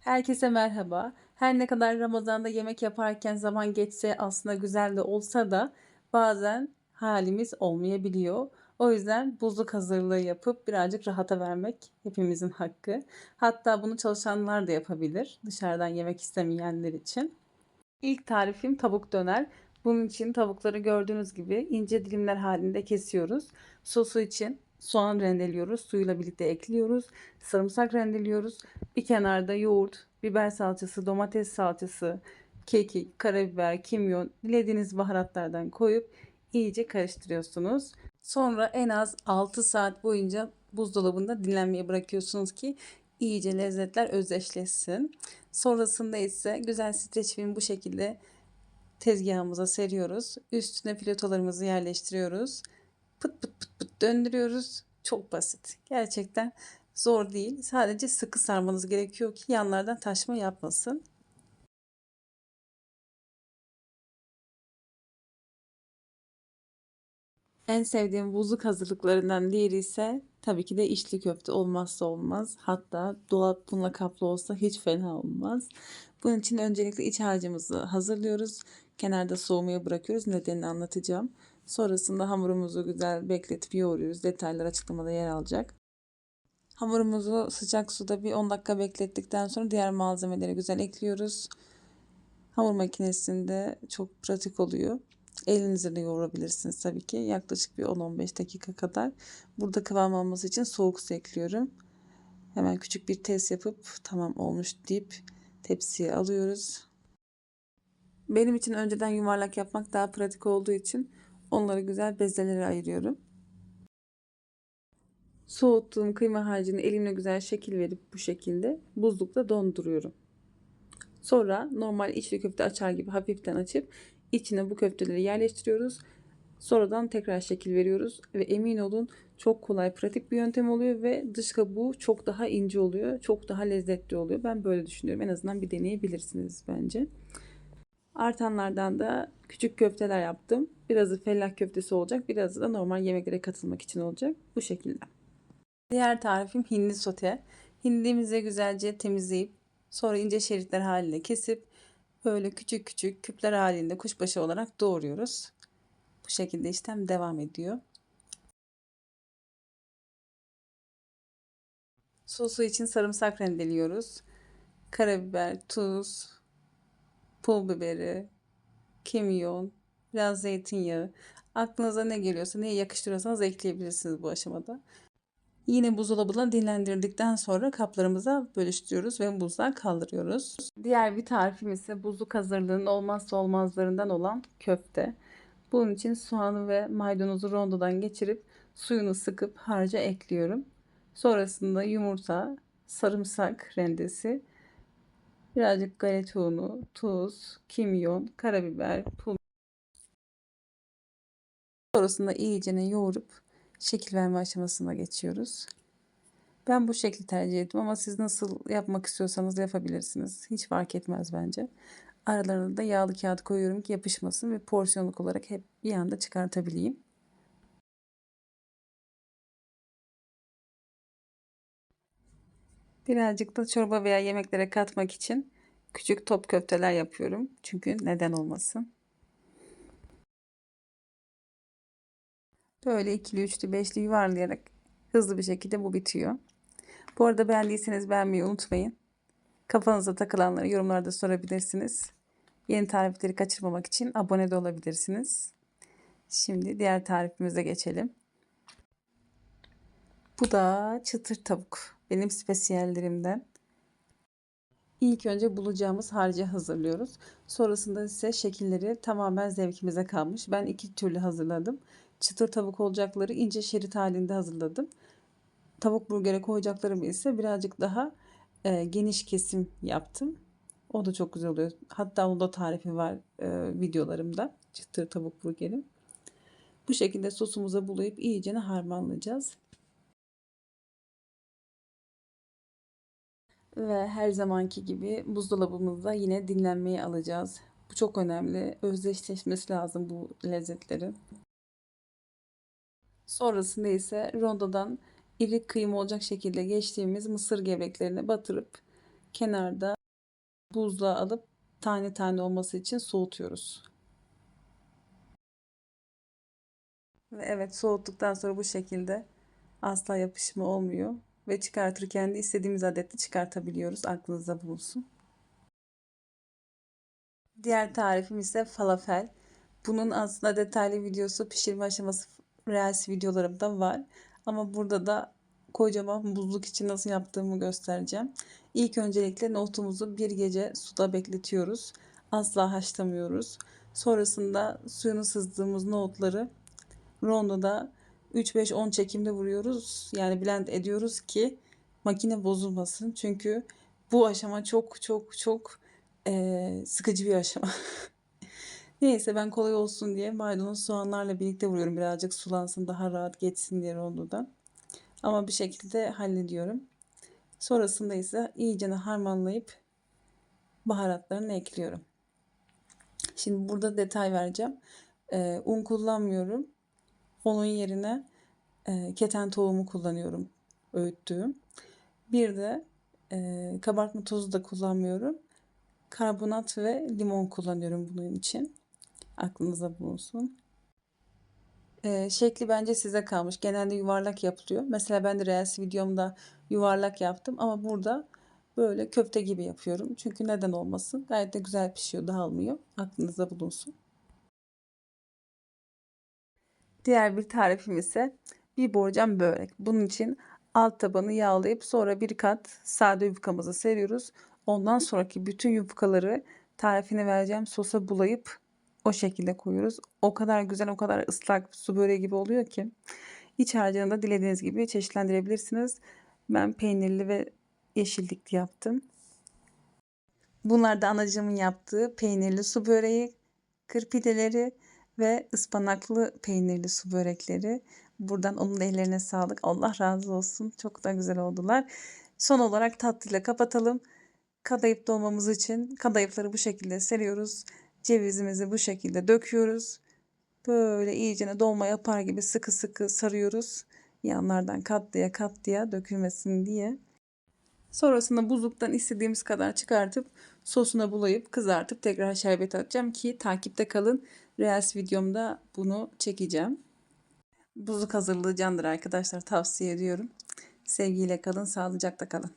Herkese merhaba. Her ne kadar Ramazan'da yemek yaparken zaman geçse aslında güzel de olsa da bazen halimiz olmayabiliyor. O yüzden buzluk hazırlığı yapıp birazcık rahata vermek hepimizin hakkı. Hatta bunu çalışanlar da yapabilir, dışarıdan yemek istemeyenler için. İlk tarifim tavuk döner. Bunun için tavukları gördüğünüz gibi ince dilimler halinde kesiyoruz. Sosu için soğan rendeliyoruz. Suyuyla birlikte ekliyoruz. Sarımsak rendeliyoruz. Bir kenarda yoğurt, biber salçası, domates salçası, kekik, karabiber, kimyon, dilediğiniz baharatlardan koyup iyice karıştırıyorsunuz. Sonra en az 6 saat boyunca buzdolabında dinlenmeye bırakıyorsunuz ki iyice lezzetler özdeşleşsin. Sonrasında ise güzel streç film bu şekilde tezgahımıza seriyoruz. Üstüne fileto yerleştiriyoruz. Pıt pıt pıt pıt döndürüyoruz. Çok basit. Gerçekten zor değil. Sadece sıkı sarmanız gerekiyor ki yanlardan taşma yapmasın. En sevdiğim buzluk hazırlıklarından diğeri ise tabii ki de içli köfte olmazsa olmaz. Hatta dolap bununla kaplı olsa hiç fena olmaz. Bunun için öncelikle iç harcımızı hazırlıyoruz. Kenarda soğumaya bırakıyoruz. Nedenini anlatacağım. Sonrasında hamurumuzu güzel bekletip yoğuruyoruz. Detaylar açıklamada yer alacak. Hamurumuzu sıcak suda bir 10 dakika beklettikten sonra diğer malzemeleri güzel ekliyoruz. Hamur makinesinde çok pratik oluyor. Elinizle de yoğurabilirsiniz tabii ki. Yaklaşık bir 10-15 dakika kadar. Burada kıvam alması için soğuk su ekliyorum. Hemen küçük bir test yapıp tamam olmuş deyip tepsiye alıyoruz. Benim için önceden yuvarlak yapmak daha pratik olduğu için onları güzel bezelere ayırıyorum. Soğuttuğum kıyma harcını elimle güzel şekil verip bu şekilde buzlukta donduruyorum. Sonra normal içli köfte açar gibi hafiften açıp içine bu köfteleri yerleştiriyoruz. Sonradan tekrar şekil veriyoruz ve emin olun çok kolay, pratik bir yöntem oluyor ve dış kabuğu çok daha ince oluyor. Çok daha lezzetli oluyor. Ben böyle düşünüyorum. En azından bir deneyebilirsiniz bence. Artanlardan da küçük köfteler yaptım. Birazı fellah köftesi olacak. Birazı da normal yemeklere katılmak için olacak. Bu şekilde. Diğer tarifim hindi sote. Hindimizi güzelce temizleyip sonra ince şeritler haline kesip böyle küçük küçük küpler halinde kuşbaşı olarak doğruyoruz. Bu şekilde işlem devam ediyor. Sosu için sarımsak rendeliyoruz. Karabiber, tuz, pul biberi, kimyon, biraz zeytinyağı. Aklınıza ne geliyorsa, neye yakıştırıyorsanız ekleyebilirsiniz bu aşamada. Yine buzdolabına dinlendirdikten sonra kaplarımıza bölüştürüyoruz ve buzdan kaldırıyoruz. Diğer bir tarifim ise buzluk hazırlığının olmazsa olmazlarından olan köfte. Bunun için soğanı ve maydanozu rondodan geçirip suyunu sıkıp harca ekliyorum. Sonrasında yumurta, sarımsak rendesi, birazcık galeta unu, tuz, kimyon, karabiber, pul. Sonrasında iyicene yoğurup şekil verme aşamasına geçiyoruz. Ben bu şekli tercih ettim ama siz nasıl yapmak istiyorsanız yapabilirsiniz. Hiç fark etmez bence. Aralarına da yağlı kağıt koyuyorum ki yapışmasın ve porsiyonluk olarak hep bir anda çıkartabileyim. Birazcık da çorba veya yemeklere katmak için küçük top köfteler yapıyorum. Çünkü neden olmasın. Böyle ikili, üçlü, beşli yuvarlayarak hızlı bir şekilde bu bitiyor. Bu arada beğendiyseniz beğenmeyi unutmayın. Kafanıza takılanları yorumlarda sorabilirsiniz. Yeni tarifleri kaçırmamak için abone de olabilirsiniz. Şimdi diğer tarifimize geçelim. Bu da çıtır tavuk. Benim spesiyallerimden. İlk önce bulacağımız harcı hazırlıyoruz. Sonrasında ise şekilleri tamamen zevkimize kalmış. Ben iki türlü hazırladım. Çıtır tavuk olacakları ince şerit halinde hazırladım. Tavuk burgere koyacaklarımı ise birazcık daha geniş kesim yaptım. O da çok güzel oluyor. Hatta onda tarifi var videolarımda. Çıtır tavuk burgerin. Bu şekilde sosumuza bulayıp iyice harmanlayacağız. Ve her zamanki gibi buzdolabımızda yine dinlenmeye alacağız. Bu çok önemli. Özdeşleşmesi lazım bu lezzetlerin. Sonrasında ise rondodan iri kıyım olacak şekilde geçtiğimiz mısır gevreklerine batırıp kenarda buzluğa alıp tane tane olması için soğutuyoruz. Ve evet, soğuttuktan sonra bu şekilde asla yapışma olmuyor. Ve çıkartırken de istediğimiz adette çıkartabiliyoruz. Aklınızda bulunsun. Diğer tarifim ise falafel. Bunun aslında detaylı videosu, pişirme aşaması Reels videolarımda var. Ama burada da kocaman buzluk için nasıl yaptığımı göstereceğim. İlk öncelikle nohutumuzu bir gece suda bekletiyoruz. Asla haşlamıyoruz. Sonrasında suyunu sızdığımız nohutları rondoda 3-5-10 çekimde vuruyoruz. Yani blend ediyoruz ki makine bozulmasın. Çünkü bu aşama çok çok çok sıkıcı bir aşama. Neyse, ben kolay olsun diye maydanoz soğanlarla birlikte vuruyorum. Birazcık sulansın, daha rahat geçsin diye rondoda. Ama bir şekilde hallediyorum. Sonrasında ise iyicene harmanlayıp baharatlarını ekliyorum. Şimdi burada detay vereceğim. Un kullanmıyorum. Onun yerine keten tohumu kullanıyorum, öğüttüğüm. Bir de kabartma tozu da kullanmıyorum. Karbonat ve limon kullanıyorum bunun için. Aklınıza bulunsun. Şekli bence size kalmış. Genelde yuvarlak yapılıyor. Mesela ben de Reels videomda yuvarlak yaptım ama burada böyle köfte gibi yapıyorum. Çünkü neden olmasın? Gayet de güzel pişiyor, dağılmıyor. Aklınıza bulunsun. Diğer bir tarifim ise bir borcam börek. Bunun için alt tabanı yağlayıp sonra bir kat sade yufkamızı seriyoruz. Ondan sonraki bütün yufkaları tarifini vereceğim sosa bulayıp o şekilde koyuyoruz. O kadar güzel, o kadar ıslak su böreği gibi oluyor ki. İç harcını da dilediğiniz gibi çeşitlendirebilirsiniz. Ben peynirli ve yeşillikli yaptım. Bunlar da anacığımın yaptığı peynirli su böreği, kırpideleri ve ıspanaklı peynirli su börekleri. Buradan onun da ellerine sağlık. Allah razı olsun. Çok da güzel oldular. Son olarak tatlıyla kapatalım. Kadayıf dolmamız için kadayıfları bu şekilde seriyoruz. Cevizimizi bu şekilde döküyoruz. Böyle iyicene dolma yapar gibi sıkı sıkı sarıyoruz. Yanlardan katlıya katlıya dökülmesin diye. Sonrasında buzluktan istediğimiz kadar çıkartıp sosuna bulayıp kızartıp tekrar şerbet atacağım ki takipte kalın. Reels videomda bunu çekeceğim. Buzluk hazırlığı candır arkadaşlar, tavsiye ediyorum. Sevgiyle kalın, sağlıcakla kalın.